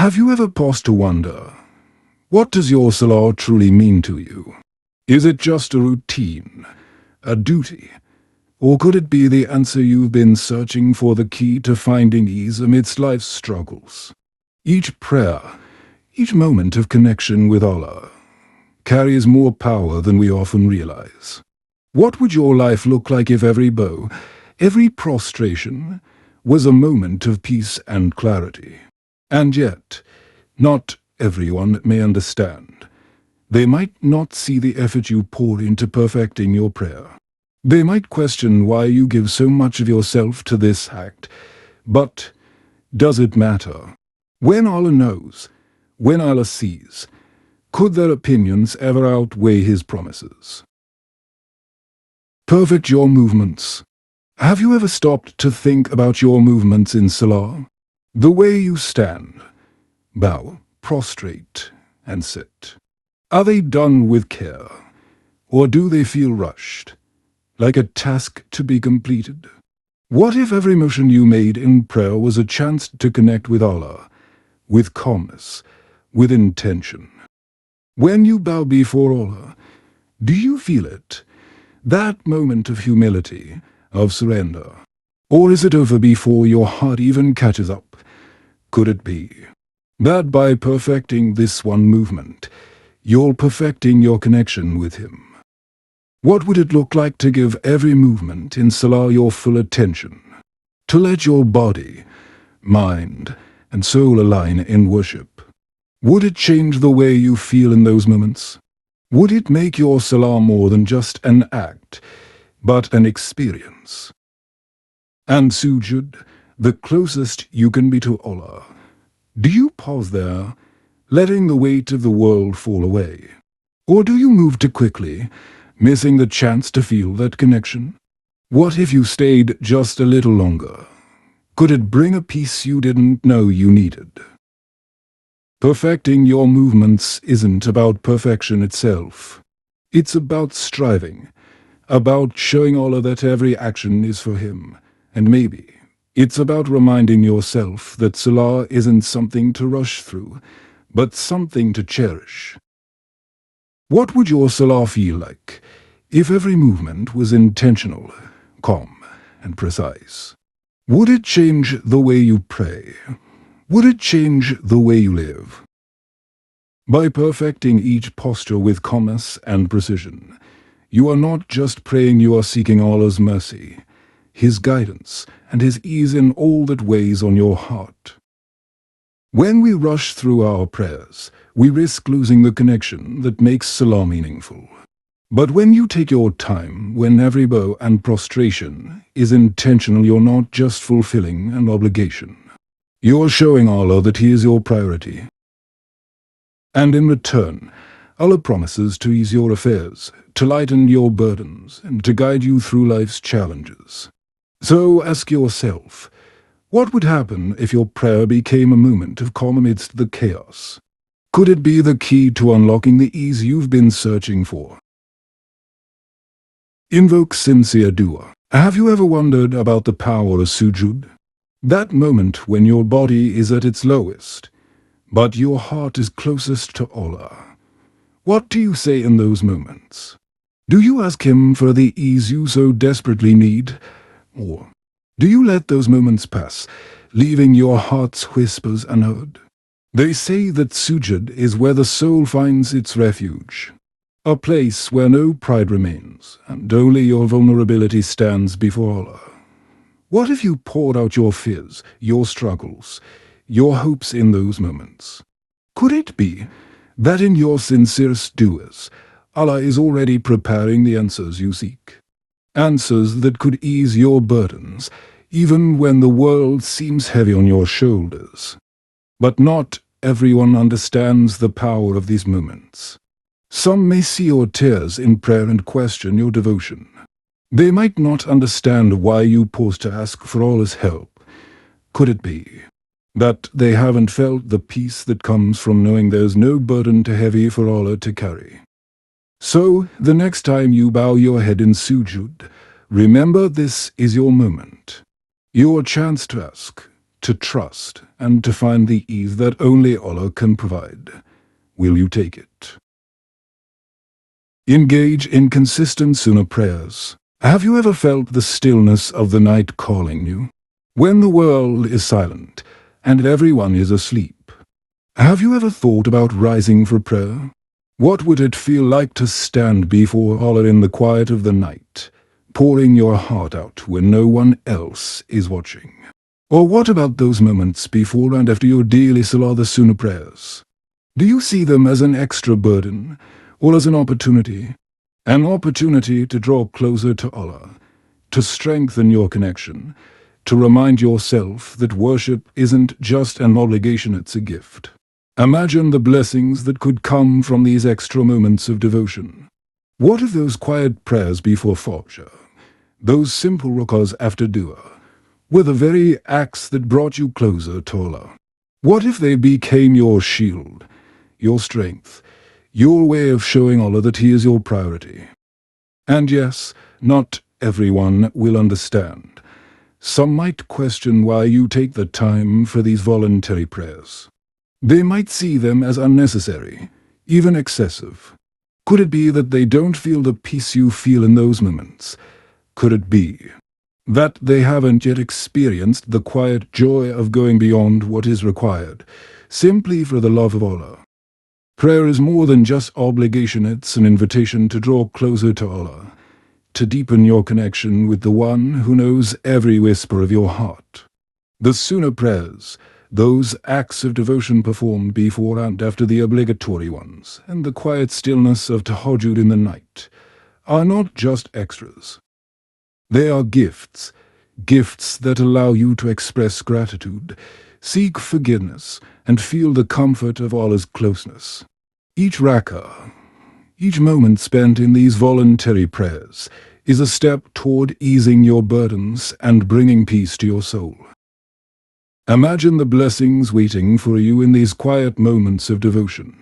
Have you ever paused to wonder, what does your Salah truly mean to you? Is it just a routine, a duty, or could it be the answer you've been searching for, the key to finding ease amidst life's struggles? Each prayer, each moment of connection with Allah, carries more power than we often realize. What would your life look like if every bow, every prostration, was a moment of peace and clarity? And yet, not everyone may understand. They might not see the effort you pour into perfecting your prayer. They might question why you give so much of yourself to this act. But does it matter? When Allah knows, when Allah sees, could their opinions ever outweigh His promises? Perfect your movements. Have you ever stopped to think about your movements in Salah? The way you stand, bow, prostrate, and sit. Are they done with care, or do they feel rushed, like a task to be completed? What if every motion you made in prayer was a chance to connect with Allah, with calmness, with intention? When you bow before Allah, do you feel it, that moment of humility, of surrender? Or is it over before your heart even catches up? Could it be that by perfecting this one movement, you're perfecting your connection with Him? What would it look like to give every movement in Salah your full attention? To let your body, mind, and soul align in worship? Would it change the way you feel in those moments? Would it make your Salah more than just an act, but an experience? And sujud, the closest you can be to Allah. Do you pause there, letting the weight of the world fall away? Or do you move too quickly, missing the chance to feel that connection? What if you stayed just a little longer? Could it bring a peace you didn't know you needed? Perfecting your movements isn't about perfection itself. It's about striving, about showing Allah that every action is for Him, and maybe it's about reminding yourself that Salah isn't something to rush through, but something to cherish. What would your Salah feel like if every movement was intentional, calm, and precise? Would it change the way you pray? Would it change the way you live? By perfecting each posture with calmness and precision, you are not just praying, you are seeking Allah's mercy, His guidance, and His ease in all that weighs on your heart. When we rush through our prayers, we risk losing the connection that makes Salah meaningful. But when you take your time, when every bow and prostration is intentional, you're not just fulfilling an obligation. You're showing Allah that He is your priority. And in return, Allah promises to ease your affairs, to lighten your burdens, and to guide you through life's challenges. So ask yourself, what would happen if your prayer became a moment of calm amidst the chaos? Could it be the key to unlocking the ease you've been searching for? Invoke sincere dua. Have you ever wondered about the power of sujud? That moment when your body is at its lowest, but your heart is closest to Allah. What do you say in those moments? Do you ask Him for the ease you so desperately need? Or do you let those moments pass, leaving your heart's whispers unheard? They say that sujud is where the soul finds its refuge, a place where no pride remains, and only your vulnerability stands before Allah. What if you poured out your fears, your struggles, your hopes in those moments? Could it be that in your sincerest duas, Allah is already preparing the answers you seek? Answers that could ease your burdens, even when the world seems heavy on your shoulders. But not everyone understands the power of these moments. Some may see your tears in prayer and question your devotion. They might not understand why you pause to ask for Allah's help. Could it be that they haven't felt the peace that comes from knowing there's no burden too heavy for Allah to carry? So, the next time you bow your head in sujud, remember this is your moment, your chance to ask, to trust, and to find the ease that only Allah can provide. Will you take it? Engage in consistent sunnah prayers. Have you ever felt the stillness of the night calling you? When the world is silent and everyone is asleep. Have you ever thought about rising for prayer? What would it feel like to stand before Allah in the quiet of the night, pouring your heart out when no one else is watching? Or what about those moments before and after your daily Salah, the sunnah prayers? Do you see them as an extra burden, or as an opportunity? An opportunity to draw closer to Allah, to strengthen your connection, to remind yourself that worship isn't just an obligation, it's a gift. Imagine the blessings that could come from these extra moments of devotion. What if those quiet prayers before Fajr, those simple rakahs after dua, were the very acts that brought you closer to Allah? What if they became your shield, your strength, your way of showing Allah that He is your priority? And yes, not everyone will understand. Some might question why you take the time for these voluntary prayers. They might see them as unnecessary, even excessive. Could it be that they don't feel the peace you feel in those moments? Could it be that they haven't yet experienced the quiet joy of going beyond what is required, simply for the love of Allah? Prayer is more than just obligation, it's an invitation to draw closer to Allah, to deepen your connection with the One who knows every whisper of your heart. The sunnah prayers, those acts of devotion performed before and after the obligatory ones, and the quiet stillness of tahajjud in the night, are not just extras. They are gifts, gifts that allow you to express gratitude, seek forgiveness, and feel the comfort of Allah's closeness. Each rakah, each moment spent in these voluntary prayers, is a step toward easing your burdens and bringing peace to your soul. Imagine the blessings waiting for you in these quiet moments of devotion.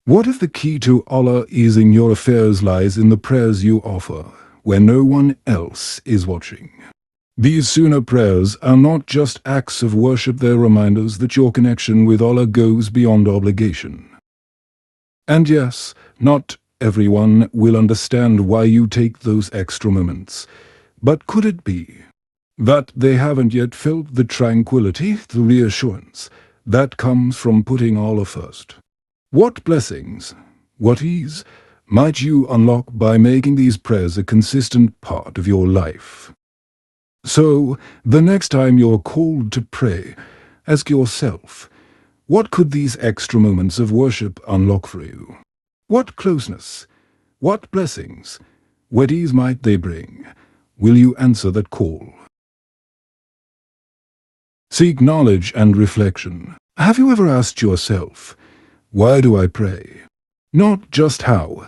What if the key to Allah easing your affairs lies in the prayers you offer, where no one else is watching? These sunnah prayers are not just acts of worship, they're reminders that your connection with Allah goes beyond obligation. And yes, not everyone will understand why you take those extra moments, but could it be that they haven't yet felt the tranquility, the reassurance, that comes from putting Allah first? What blessings, what ease, might you unlock by making these prayers a consistent part of your life? So, the next time you're called to pray, ask yourself, what could these extra moments of worship unlock for you? What closeness, what blessings, what ease might they bring? Will you answer that call? Seek knowledge and reflection. Have you ever asked yourself, why do I pray? Not just how,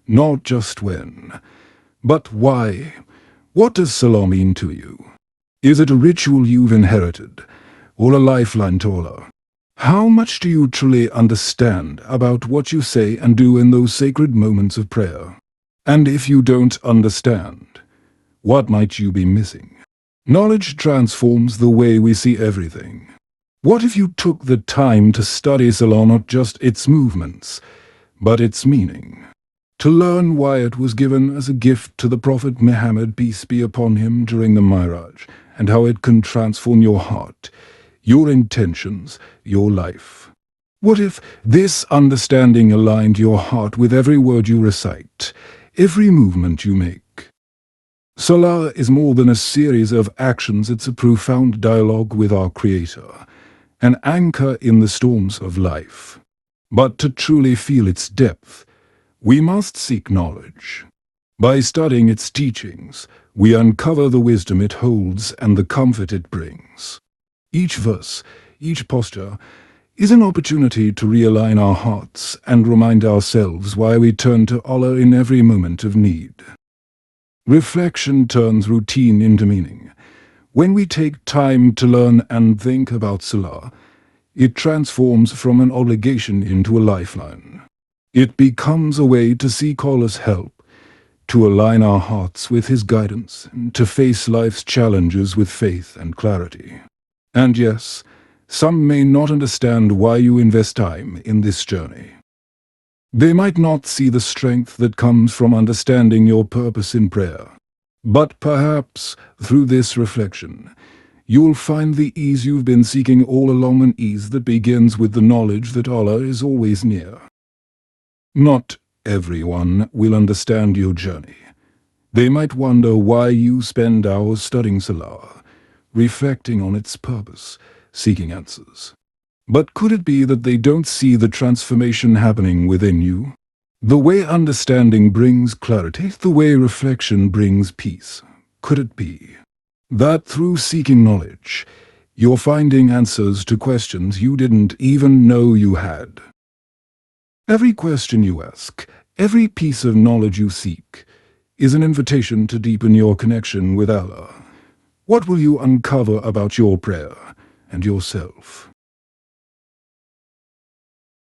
not just when, but why? What does Salah mean to you? Is it a ritual you've inherited, or a lifeline to Allah? How much do you truly understand about what you say and do in those sacred moments of prayer? And if you don't understand, what might you be missing? Knowledge transforms the way we see everything. What if you took the time to study Salah, not just its movements, but its meaning? To learn why it was given as a gift to the Prophet Muhammad, peace be upon him, during the Miraj, and how it can transform your heart, your intentions, your life. What if this understanding aligned your heart with every word you recite, every movement you make? Salah is more than a series of actions, it's a profound dialogue with our Creator, an anchor in the storms of life. But to truly feel its depth, we must seek knowledge. By studying its teachings, we uncover the wisdom it holds and the comfort it brings. Each verse, each posture, is an opportunity to realign our hearts and remind ourselves why we turn to Allah in every moment of need. Reflection turns routine into meaning. When we take time to learn and think about Salah, it transforms from an obligation into a lifeline. It becomes a way to seek Allah's help, to align our hearts with His guidance, and to face life's challenges with faith and clarity. And yes, Some may not understand why you invest time in this journey. They might not see the strength that comes from understanding your purpose in prayer. But perhaps, through this reflection, you will find the ease you've been seeking all along, an ease that begins with the knowledge that Allah is always near. Not everyone will understand your journey. They might wonder why you spend hours studying Salah, reflecting on its purpose, seeking answers. But could it be that they don't see the transformation happening within you? The way understanding brings clarity, the way reflection brings peace. Could it be that through seeking knowledge, you're finding answers to questions you didn't even know you had? Every question you ask, every piece of knowledge you seek, is an invitation to deepen your connection with Allah. What will you uncover about your prayer and yourself?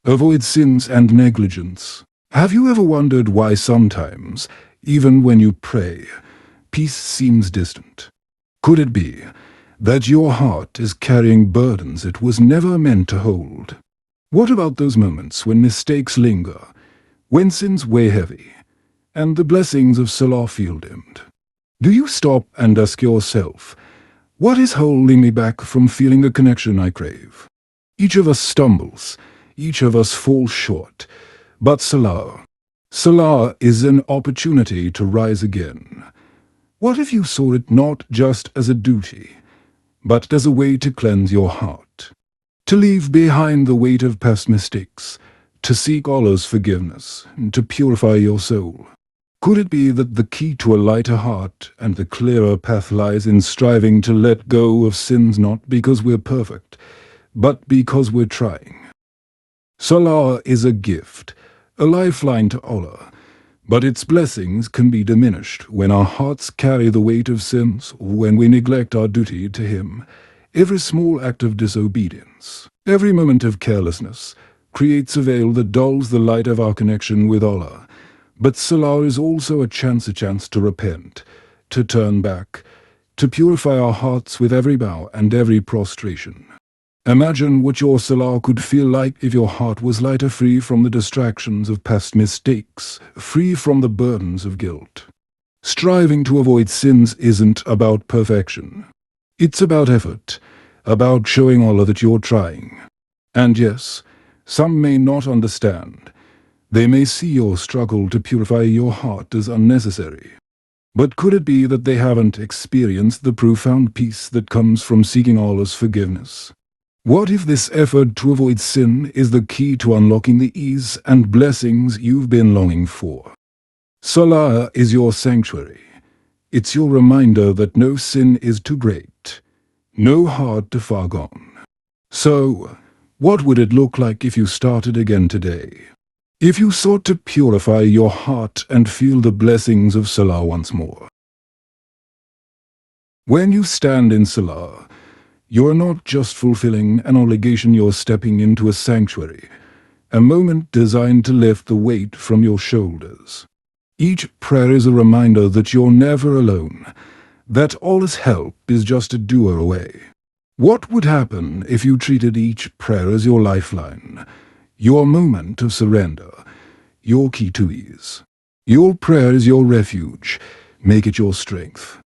Avoid sins and negligence. Have you ever wondered why sometimes, even when you pray, peace seems distant? Could it be that your heart is carrying burdens it was never meant to hold? What about those moments when mistakes linger, when sins weigh heavy, and the blessings of Salah feel dimmed? Do you stop and ask yourself, what is holding me back from feeling the connection I crave? Each of us stumbles, each of us falls short, but Salah is an opportunity to rise again. What if you saw it not just as a duty, but as a way to cleanse your heart, to leave behind the weight of past mistakes, to seek Allah's forgiveness, and to purify your soul? Could it be that the key to a lighter heart and the clearer path lies in striving to let go of sins, not because we're perfect, but because we're trying? Salah is a gift, a lifeline to Allah, but its blessings can be diminished when our hearts carry the weight of sins or when we neglect our duty to Him. Every small act of disobedience, every moment of carelessness, creates a veil that dulls the light of our connection with Allah. But Salah is also a chance to repent, to turn back, to purify our hearts with every bow and every prostration. Imagine what your Salah could feel like if your heart was lighter, free from the distractions of past mistakes, free from the burdens of guilt. Striving to avoid sins isn't about perfection. It's about effort, about showing Allah that you're trying. And yes, some may not understand. They may see your struggle to purify your heart as unnecessary. But could it be that they haven't experienced the profound peace that comes from seeking Allah's forgiveness? What if this effort to avoid sin is the key to unlocking the ease and blessings you've been longing for? Salah is your sanctuary. It's your reminder that no sin is too great, no heart too far gone. So, what would it look like if you started again today? If you sought to purify your heart and feel the blessings of Salah once more? When you stand in Salah, you are not just fulfilling an obligation, you're stepping into a sanctuary, a moment designed to lift the weight from your shoulders. Each prayer is a reminder that you're never alone, that Allah's help is just a doer away. What would happen if you treated each prayer as your lifeline, your moment of surrender, your key to ease? Your prayer is your refuge. Make it your strength.